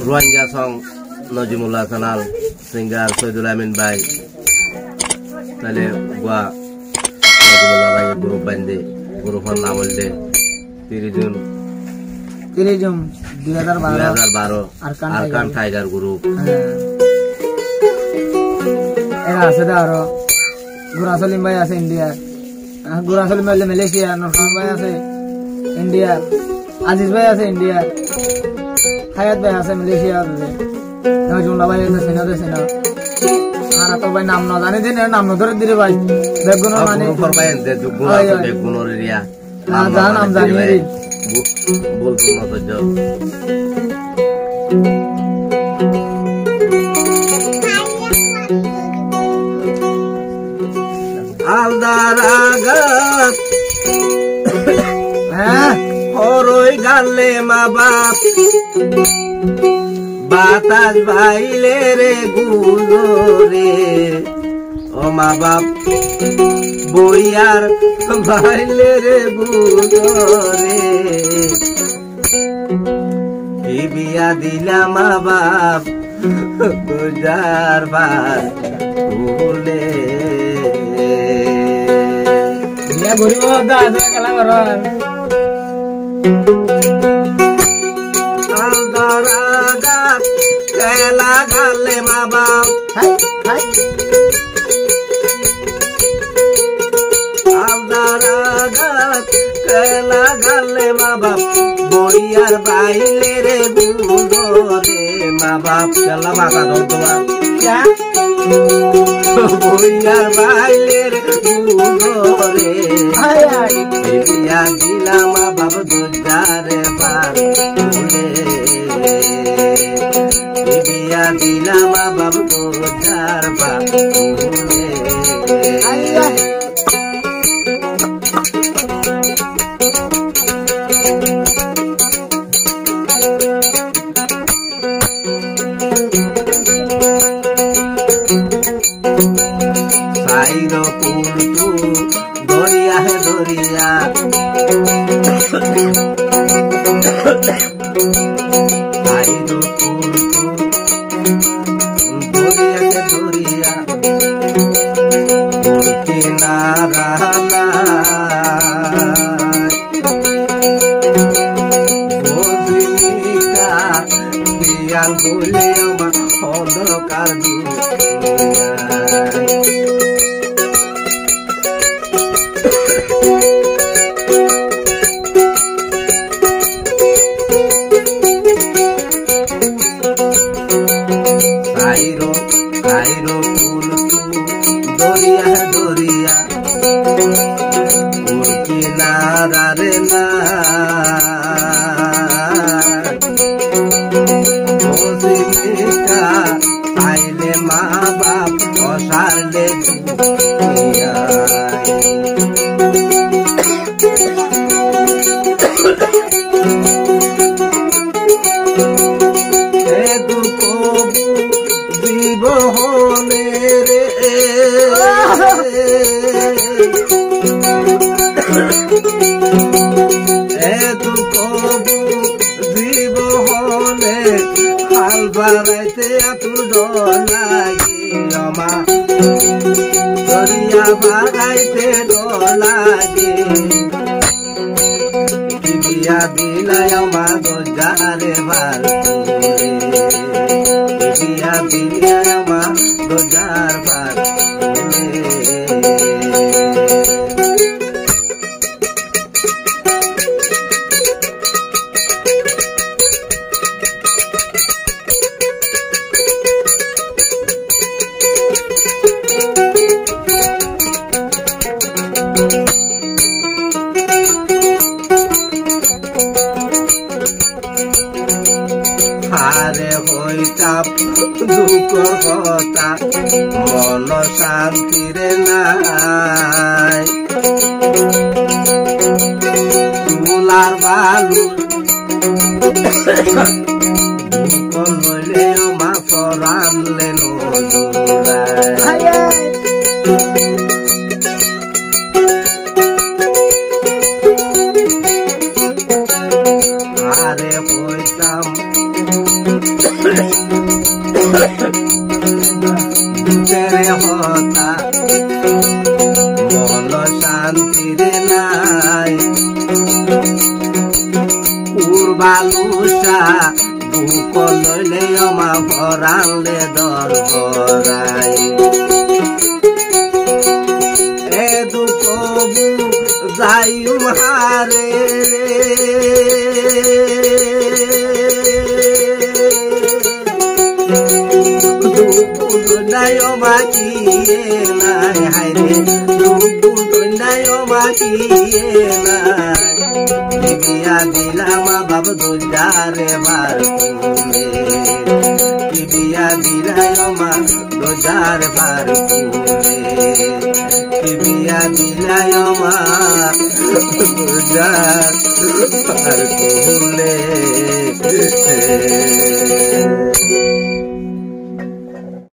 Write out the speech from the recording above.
রোহিঙ্গা সং Nazimullah Canal singer Shahidul আমিন ভাই তাহলে গোয়া নজিমুল্লাহ ভাই গ্রুপ বান্ধে গ্রুপের নাম হইলে 30 জুন 2012 আরকান টাইগার গ্রুপ এরা আছে আরো গুরা সলিম ভাই আছে ইন্ডিয়া গুরা সলিম ভাই মালয়েশিয়া নরখান ভাই আছে ইন্ডিয়া আজিজ ভাই আছে ইন্ডিয়া হায়াত ভাই আছে মালয়েশিয়া নজরুল্লাহ ভাই আছে সিনা আর তো ভাই নাম না জানি দিন নাম না ধরে দিরে ভাই বেগুন মানে গ্রুপের ভাই এতে গুণ আছে বেগুন এরিয়া নাম জানি বলতো না তো জব আলদারাগাত হরই গালে মা বাপ বাতাস ভাইলে রে গুলো রে ও মা বাপ বইয়ার ভাইলে রে গুলো রে কি বিয়া দিলা মা বাপ গুজার বার ভুলে গরিব খেলা কর আলদারাগাত খেলা গালে মা বাপ আলদারাগাত খেলা গালে মা বাপ বইয়ার বাইলে রে গুলো রে মা বাপ খেলা মাথা ধরতোয়া বইয়ার বাইলে রে গুলো রে বিয়া দিলা মা বাপ দুজারে বার ভুলে বিয়া দিলা মা বাপ দুজার বার ভুলে দরিয়া হে দরিয়া দরিয়া হে দরিয়া কিনারা বদিনিকা বিয়ান বলে আমার অন্ধকার দরিয়া দরিয়া কিনারা রে না আইলে মা বাপ অসারলে জীবনে রে এতু কবু জীবনে হাল বাড়াইতে এতু ডলাগিল মা দরিয়া বাড়াইতে ডলাগে বিয়া দিলাই মা দোজারে বার বিয়া দিলাই মা দোজার বার আরে হইতাম দুঃখ কথা মন শান্তিরে নাই তুলার বালু দুঃখ লইলে মা সরানলে নজুরায় আরে কইতাম দুঃখের হতা মন শান্তিরে নাই বালুসা বুক লইলে অমা ভরালে দর ভরাই এ দুঃখ যাইও হারে নাই বাকিয়ে নাই হাইরে নাই বাকিয়ে নাই বিয়া দিলাম বাব দোজারে বার কুলে বিয়া দিলাই মা দোজার বার কুলে বিয়া দিলাই মা দোজার বার কুলে